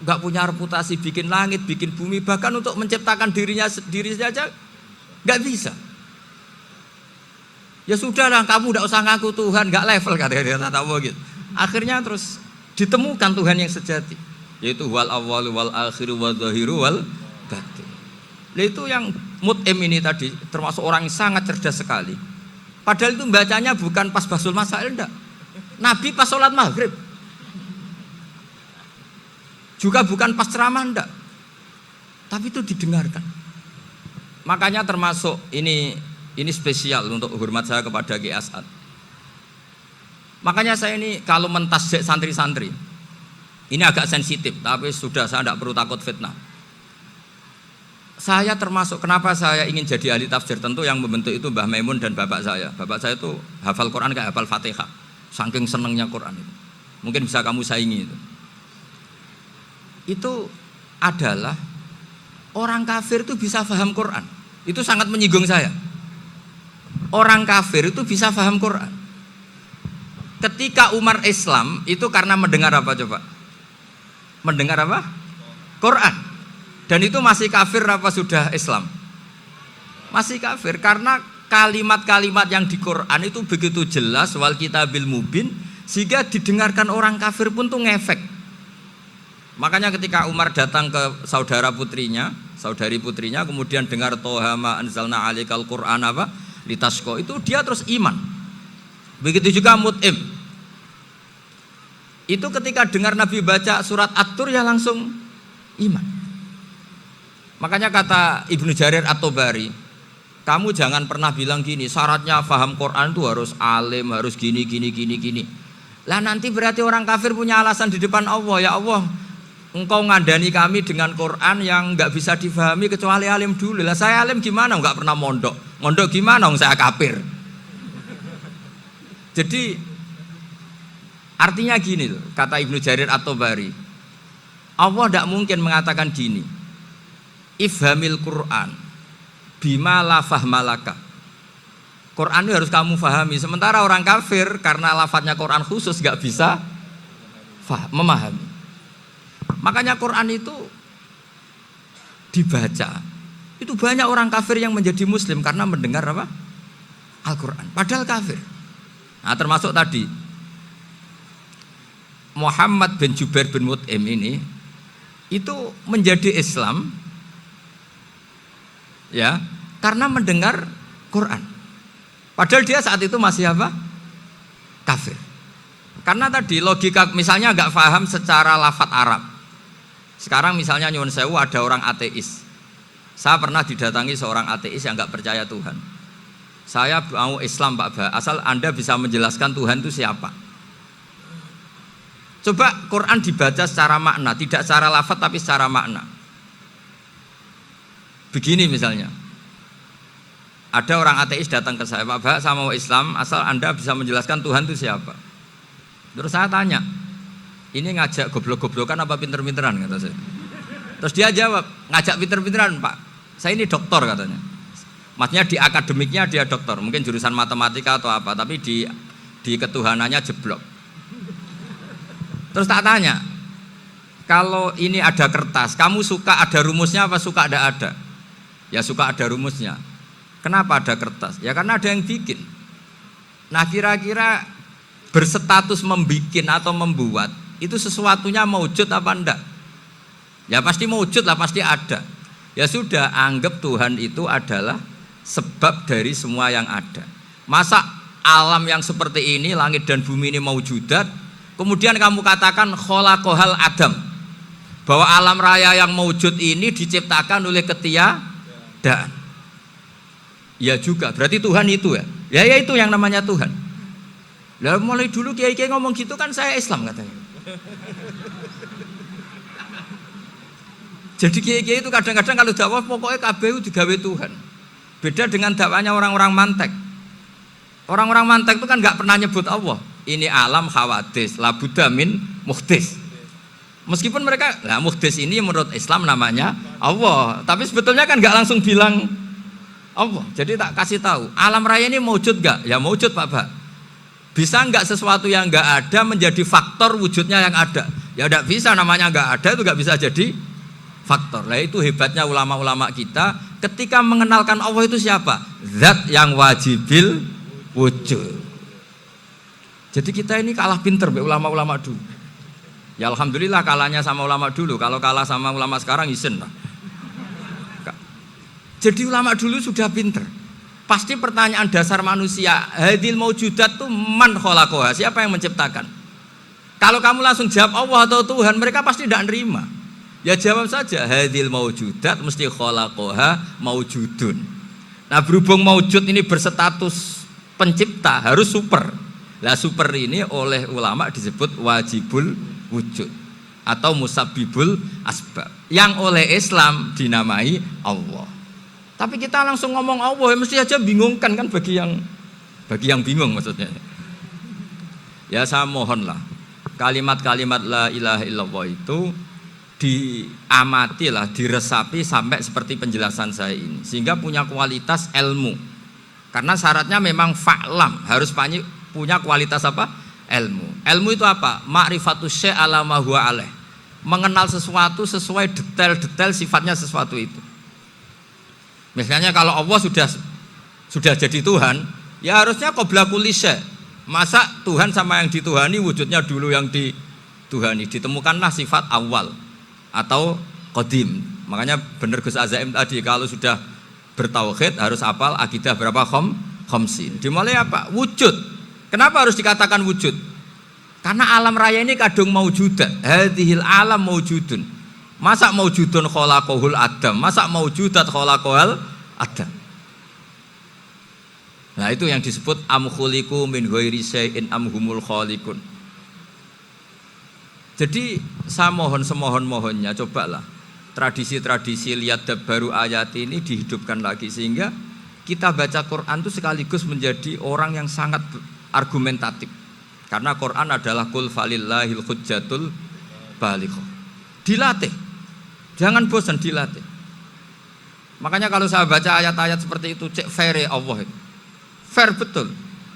Speaker 1: enggak punya reputasi bikin langit, bikin bumi, bahkan untuk menciptakan dirinya sendiri saja enggak bisa. Ya sudahlah, kamu enggak usah ngaku Tuhan, enggak level kata gitu. Akhirnya terus ditemukan Tuhan yang sejati, yaitu wal awwalu wal akhiru wal zahiru wal batin. Nah, itu yang Mut'im ini tadi termasuk orang yang sangat cerdas sekali. Padahal itu bacanya bukan pas basul masail enggak. Nabi pas sholat maghrib. Juga bukan pas ceramah enggak. Tapi itu didengarkan. Makanya termasuk ini spesial untuk hormat saya kepada Ki As'ad. Makanya saya ini kalau mentasjik santri-santri, ini agak sensitif, tapi sudah saya tidak perlu takut fitnah. Saya termasuk, kenapa saya ingin jadi ahli tafsir, tentu yang membentuk itu Mbah Maimun dan bapak saya. Bapak saya itu hafal Quran kayak hafal Fatihah, saking senengnya Quran itu. Mungkin bisa kamu saingi itu. Itu adalah orang kafir itu bisa paham Quran. Itu sangat menyinggung saya. Orang kafir itu bisa paham Quran. Ketika Umar Islam itu karena mendengar apa coba? Mendengar apa? Quran. Dan itu masih kafir apa sudah Islam? Masih kafir karena kalimat-kalimat yang di Quran itu begitu jelas wal kitabil mubin sehingga didengarkan orang kafir pun tuh ngefek. Makanya ketika Umar datang ke saudari putrinya kemudian dengar Toha ma anzalna alaikal Qur'an apa litasqa itu dia terus iman. Begitu juga Mut'im. Itu ketika dengar Nabi baca surat At-Tur ya langsung iman. Makanya kata Ibnu Jarir At-Tabari, kamu jangan pernah bilang gini, syaratnya faham Quran itu harus alim, harus gini. Lah nanti berarti orang kafir punya alasan di depan Allah, ya Allah, engkau ngandani kami dengan Quran yang enggak bisa difahami kecuali alim dulu. Lah saya alim gimana? Enggak pernah mondok. Mondok gimana? Saya kafir. Jadi artinya gini loh, kata Ibnu Jarir At-Tabari, Allah tidak mungkin mengatakan gini, ifhamil Quran bima la fahmalaka. Quran itu harus kamu fahami. Sementara orang kafir karena lafadznya Quran khusus gak bisa memahami. Makanya Quran itu dibaca. Itu banyak orang kafir yang menjadi muslim karena mendengar apa? Al-Quran. Padahal kafir. Nah termasuk tadi Muhammad bin Jubair bin Mut'im ini itu menjadi Islam ya karena mendengar Quran. Padahal dia saat itu masih apa? Kafir. Karena tadi logika misalnya nggak paham secara lafadz Arab. Sekarang misalnya nyuwun sewu ada orang ateis. Saya pernah didatangi seorang ateis yang nggak percaya Tuhan. Saya mau Islam Pak Ba, asal Anda bisa menjelaskan Tuhan itu siapa. Coba Quran dibaca secara makna, tidak secara lafadz tapi secara makna. Begini misalnya. Ada orang ateis datang ke saya, Pak Bah, saya mau Islam, asal Anda bisa menjelaskan Tuhan itu siapa. Terus saya tanya, ini ngajak goblok-goblokan apa pinter-pinteran, kata saya. Terus dia jawab, ngajak pinter-pinteran Pak, saya ini doktor katanya. Maksudnya di akademiknya dia doktor, mungkin jurusan matematika atau apa, tapi di ketuhanannya jeblok. Terus tak tanya, kalau ini ada kertas, kamu suka ada rumusnya apa suka ada? Ya suka ada rumusnya. Kenapa ada kertas? Ya karena ada yang bikin. Nah kira-kira berstatus membikin atau membuat itu sesuatunya maujud apa enggak? Ya pasti maujud lah, pasti ada. Ya sudah, anggap Tuhan itu adalah sebab dari semua yang ada. Masa alam yang seperti ini, langit dan bumi ini maujudat, kemudian kamu katakan kholaqohal adam, bahwa alam raya yang maujud ini diciptakan oleh ketiadaan. Ya juga, berarti Tuhan itu ya. Ya itu yang namanya Tuhan. Lah mulai dulu kiai-kiai ngomong gitu kan saya Islam katanya. Jadi kiai-kiai itu kadang-kadang kalau dakwah pokoknya KBU digawe Tuhan. Beda dengan dakwahnya orang-orang mantek. Orang-orang mantek itu kan nggak pernah nyebut Allah. Ini alam hawadis, labuda min muhdis. Meskipun mereka, lah muhdis ini menurut Islam namanya Allah. Tapi sebetulnya kan nggak langsung bilang Allah. Jadi tak kasih tahu, alam raya ini mewujud gak? Ya mewujud Pak Pak. Bisa nggak sesuatu yang nggak ada menjadi faktor wujudnya yang ada? Ya tidak bisa, namanya nggak ada itu nggak bisa jadi faktor. Nah itu hebatnya ulama-ulama kita ketika mengenalkan Allah itu siapa? Zat yang wajibil wujud. Jadi kita ini kalah pinter ulama-ulama dulu. Ya alhamdulillah kalahnya sama ulama dulu. Kalau kalah sama ulama sekarang isen lah. Jadi ulama dulu sudah pinter. Pasti pertanyaan dasar manusia, hadil maujudat itu man kholaqoha, siapa yang menciptakan? Kalau kamu langsung jawab Allah atau Tuhan, mereka pasti tidak nerima. Ya jawab saja, hadil maujudat mesti kholaqoha maujudun. Nah berhubung maujud ini berstatus pencipta, harus super. Nah super ini oleh ulama disebut wajibul wujud atau musabbibul asbab, yang oleh Islam dinamai Allah. Tapi kita langsung ngomong Allah, mesti aja bingungkan kan bagi yang bingung maksudnya. Ya saya mohonlah kalimat-kalimat la ilaha illallah itu diamatilah, diresapi sampai seperti penjelasan saya ini, sehingga punya kualitas ilmu. Karena syaratnya memang fa'lam, harus punya kualitas apa? Ilmu. Ilmu itu apa? Ma'rifatus syai' ala ma huwa alaih. Mengenal sesuatu sesuai detail-detail sifatnya sesuatu itu. Misalnya kalau Allah sudah jadi Tuhan, ya harusnya qabla kulli syai'. Masa Tuhan sama yang dituhani wujudnya dulu yang dituhani, ditemukanlah sifat awal atau qadim. Makanya benar Gus Azaim tadi, kalau sudah bertauhid harus hafal akidah berapa khamsin. Dimulai apa? Wujud. Kenapa harus dikatakan wujud? Karena alam raya ini kadung maujudat. Hadhil alam maujudun. Masa maujudun khalaqahul adam, masa maujudat khalaqahul adam. Nah itu yang disebut am khuliqu min ghairi syai'in am humul khaliqun. Jadi saya mohon semohon-mohonnya, cobalah tradisi-tradisi lihat baru ayat ini dihidupkan lagi, sehingga kita baca Quran itu sekaligus menjadi orang yang sangat argumentatif. Karena Quran adalah qul falillahil hujjatul balighah. Dilatih. Jangan bosan, dilatih. Makanya kalau saya baca ayat-ayat seperti itu, cek fair Allah itu. Fair betul.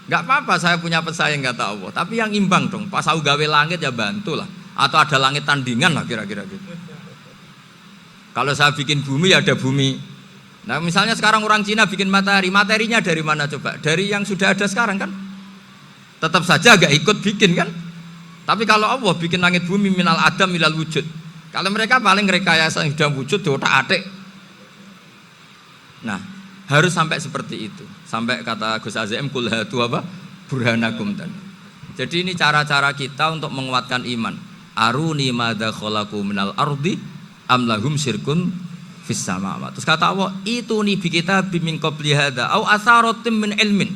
Speaker 1: Enggak apa-apa saya punya pesaing kata Allah, tapi yang imbang dong. Pas aku gawe langit ya bantulah, atau ada langit tandingan lah kira-kira gitu. Kalau saya bikin bumi ya ada bumi. Nah misalnya sekarang orang Cina bikin matahari, materinya dari mana coba? Dari yang sudah ada sekarang kan? Tetap saja agak ikut bikin kan? Tapi kalau Allah bikin langit bumi minal adam minal wujud. Kalau mereka paling rekayasa yang sudah wujud di otak-atik. Nah, harus sampai seperti itu. Sampai kata Gus Azaim kul hatu apa? Burhanakum tadi. Jadi ini cara-cara kita untuk menguatkan iman. Aruni madza khalaqu minal ardi am lahum syirkun fis samawati. Terus kata Allah, itu nih bi kitabim min qabli hadza au atharatim min ilmin.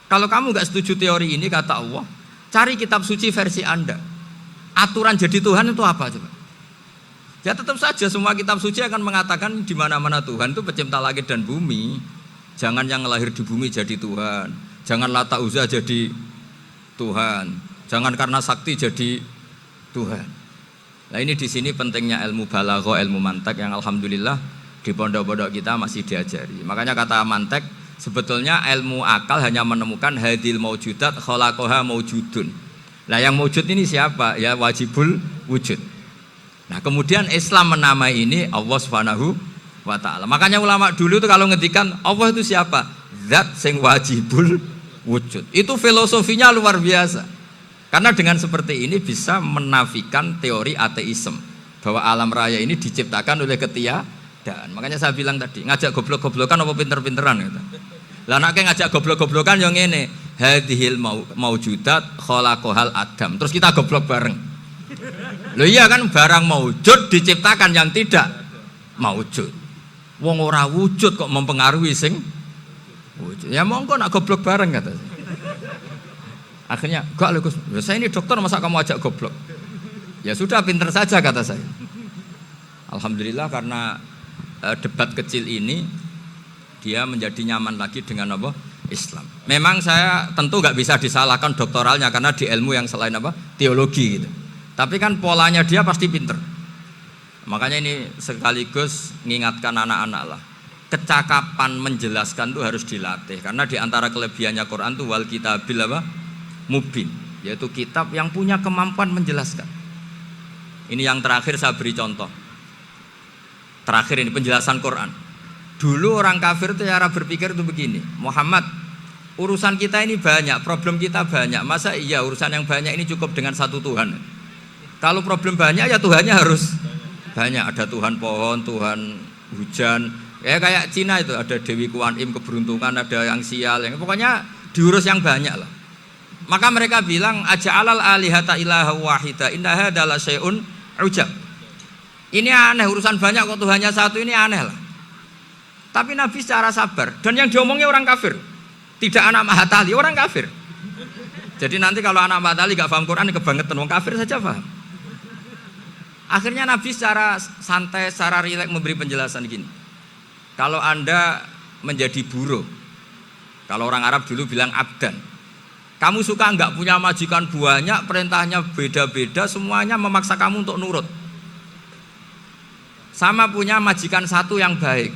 Speaker 1: Kalau kamu enggak setuju teori ini kata Allah, cari kitab suci versi Anda. Aturan jadi Tuhan itu apa coba? Ya tetap saja semua kitab suci akan mengatakan di mana-mana Tuhan itu pencipta langit dan bumi. Jangan yang lahir di bumi jadi Tuhan. Jangan Lata Uzza jadi Tuhan. Jangan karena sakti jadi Tuhan. Nah ini di sini pentingnya ilmu balaghah, ilmu mantek yang alhamdulillah di pondok-pondok kita masih diajari. Makanya kata mantek sebetulnya ilmu akal hanya menemukan hadil maujudat khalaqaha maujudun. Nah yang maujud ini siapa? Ya wajibul wujud. Nah kemudian Islam menamai ini Allah Subhanahu wa ta'ala. Makanya ulama dulu itu kalau ngendikan Allah itu siapa? Zat sing wajibul wujud. Itu filosofinya luar biasa. Karena dengan seperti ini bisa menafikan teori ateisme bahwa alam raya ini diciptakan oleh ketiadaan. Makanya saya bilang tadi, ngajak goblok-goblokan apa pinter-pinteran gitu. Lah nek ngajak goblok-goblokan yang ngene, hadhil maujudat khalaqahal adam. Terus kita goblok bareng. Loh iya kan barang maujud diciptakan yang tidak maujud. Wong ora wujud kok mempengaruhi sing wujud. Ya monggo nak goblok bareng kata. Akhirnya, enggak loh Gus, saya ini dokter masa kamu ajak goblok? Ya sudah pinter saja kata saya. Alhamdulillah karena debat kecil ini dia menjadi nyaman lagi dengan apa? Islam. Memang saya tentu nggak bisa disalahkan doktoralnya karena di ilmu yang selain apa? Teologi gitu. Tapi kan polanya dia pasti pinter. Makanya ini sekaligus mengingatkan anak-anak lah. Kecakapan menjelaskan itu harus dilatih karena di antara kelebihannya Quran itu wal kitabil apa? Mubin, yaitu kitab yang punya kemampuan menjelaskan. Ini yang terakhir saya beri contoh. Terakhir ini penjelasan Quran. Dulu orang kafir itu cara berpikir itu begini, Muhammad, urusan kita ini banyak, problem kita banyak. Masa iya urusan yang banyak ini cukup dengan satu Tuhan? Kalau problem banyak ya Tuhannya harus banyak. Ada Tuhan pohon, Tuhan hujan. Ya kayak Cina itu ada Dewi Kuan Im keberuntungan, ada yang sial, yang pokoknya diurus yang banyak lah. Maka mereka bilang aja'alal alihata ilaha wahida inna hadza la syai'un ujab. Ini aneh, urusan banyak kok Tuhannya satu, ini aneh lah. Tapi Nabi secara sabar, dan yang diomongnya orang kafir. Tidak anak Mahatali, orang kafir. Jadi nanti kalau anak Mahatali gak paham Quran kebangetan, orang kafir saja paham. Akhirnya Nabi secara santai, secara rileks memberi penjelasan gini. Kalau Anda menjadi buruh, kalau orang Arab dulu bilang abdan. Kamu suka enggak punya majikan banyak, perintahnya beda-beda, semuanya memaksa kamu untuk nurut. Sama punya majikan satu yang baik.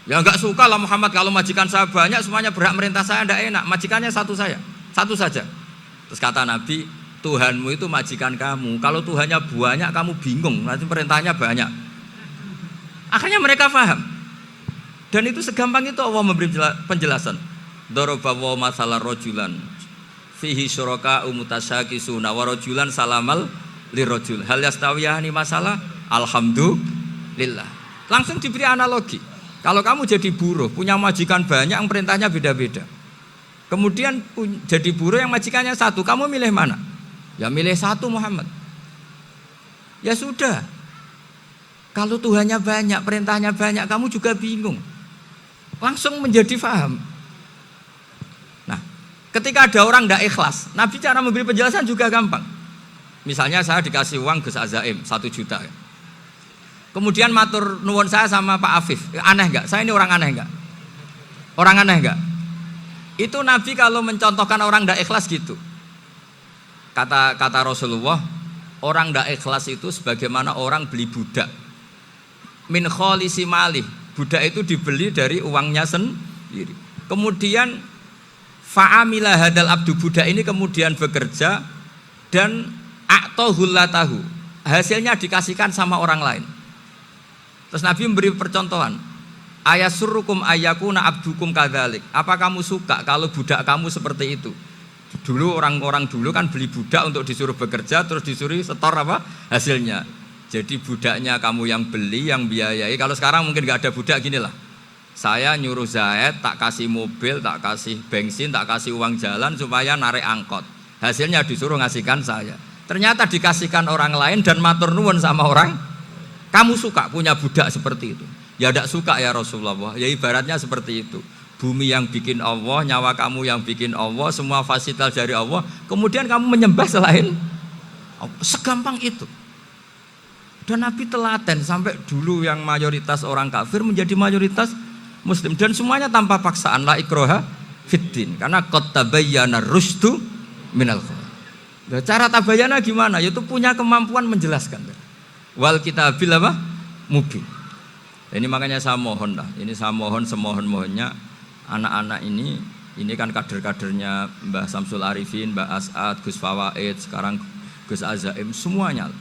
Speaker 1: Ya enggak suka lah Muhammad kalau majikan saya banyak, semuanya berhak merintah saya, enggak enak. Majikannya satu saja. Terus kata Nabi, Tuhanmu itu majikan kamu. Kalau Tuhannya banyak, kamu bingung, nanti perintahnya banyak. Akhirnya mereka paham. Dan itu segampang itu Allah memberi penjelasan. Daraba wa masalah rajulan fihi syuraka umutasyakisuna wa rajulan salamal lirajul. Hal yastawiyani masalah? Alhamdulillah. Langsung diberi analogi. Kalau kamu jadi buruh, punya majikan banyak yang perintahnya beda-beda. Kemudian jadi buruh yang majikannya satu, kamu milih mana? Ya milih satu Muhammad. Ya sudah. Kalau Tuhannya banyak, perintahnya banyak, kamu juga bingung. Langsung menjadi faham. Nah, ketika ada orang tidak ikhlas, Nabi cara memberi penjelasan juga gampang. Misalnya saya dikasih uang Gus Azaim 1 juta. Kemudian matur nuwun saya sama Pak Afif, aneh enggak? Saya ini orang aneh enggak? Orang aneh enggak? Itu Nabi kalau mencontohkan orang tidak ikhlas gitu. Kata Rasulullah, orang tidak ikhlas itu sebagaimana orang beli budak. Min kholisi malih, budak itu dibeli dari uangnya sendiri. Kemudian fa'amila hadal abdu, budak ini kemudian bekerja dan a'tohullatahu, hasilnya dikasihkan sama orang lain. Terus Nabi memberi percontohan, ayasurrukum ayyakuna abdukum kadzalik. Apa kamu suka kalau budak kamu seperti itu? Dulu orang-orang dulu kan beli budak untuk disuruh bekerja, terus disuruh setor apa hasilnya. Jadi budaknya kamu yang beli, yang biayai. Kalau sekarang mungkin nggak ada budak, gini lah. Saya nyuruh Zaid, tak kasih mobil, tak kasih bensin, tak kasih uang jalan supaya narik angkot. Hasilnya disuruh ngasihkan saya. Ternyata dikasihkan orang lain dan matur nuwun sama orang. Kamu suka punya budak seperti itu? Ya tidak suka ya Rasulullah. Ya ibaratnya seperti itu. Bumi yang bikin Allah, nyawa kamu yang bikin Allah, semua fasilitas dari Allah. Kemudian kamu menyembah selain Allah. Segampang itu. Dan Nabi telaten sampai dulu yang mayoritas orang kafir menjadi mayoritas Muslim. Dan semuanya tanpa paksaan. La ikroha fiddin. Karena qad tabayyana rusdu minal ghayy. Cara tabayyana gimana? Yaitu punya kemampuan menjelaskan. Wal kitabil apa? Mubin. Ini makanya saya mohon lah. Ini saya mohon semohon-mohonnya anak-anak ini kan kader-kadernya Mbah Samsul Arifin, Mbah As'ad, Gus Fawaid, sekarang Gus Azaim, semuanya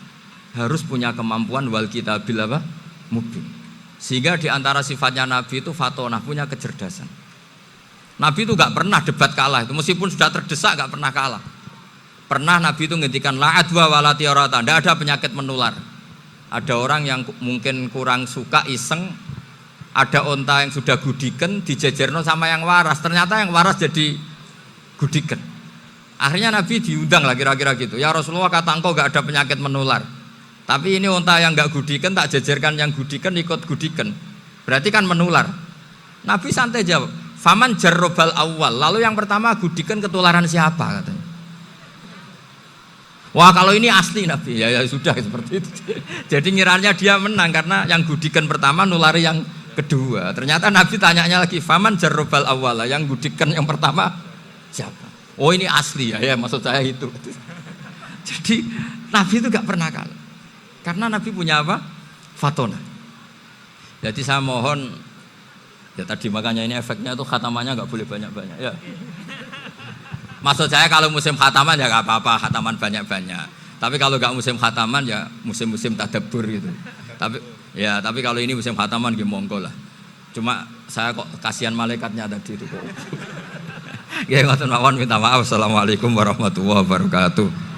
Speaker 1: harus punya kemampuan wal kitabil apa? Mubin. Sehingga di antara sifatnya Nabi itu fatonah, punya kecerdasan. Nabi itu gak pernah debat kalah itu, meskipun sudah terdesak gak pernah kalah. Pernah Nabi itu ngendikan la adwa wala tiarata, tidak ada penyakit menular. Ada orang yang mungkin kurang suka iseng, ada onta yang sudah gudiken dijejerno sama yang waras, ternyata yang waras jadi gudiken. Akhirnya Nabi diundang lah kira-kira gitu. Ya Rasulullah, kata engkau gak ada penyakit menular, tapi ini onta yang gak gudiken tak jejerkan yang gudiken ikut gudiken, berarti kan menular. Nabi santai jawab, faman jarrobal awal, lalu yang pertama gudiken ketularan siapa katanya. Wah kalau ini asli Nabi, ya sudah seperti itu. Jadi ngiranya dia menang karena yang gudikan pertama nulari yang kedua. Ternyata Nabi tanyanya lagi, faman jarrobal awala, yang gudikan yang pertama siapa? Oh ini asli ya maksud saya itu. Jadi Nabi itu gak pernah kalah. Karena Nabi punya apa? Fatona. Jadi saya mohon, ya tadi makanya ini efeknya itu khatamannya gak boleh banyak-banyak ya. Maksud saya kalau musim khataman ya gak apa-apa, khataman banyak-banyak. Tapi kalau gak musim khataman ya musim-musim tadabbur gitu. Tapi kalau ini musim khataman ya monggo lah. Cuma saya kok kasihan malaikatnya tadi itu kok. Ya ngoten mawon, minta maaf. Assalamualaikum warahmatullahi wabarakatuh.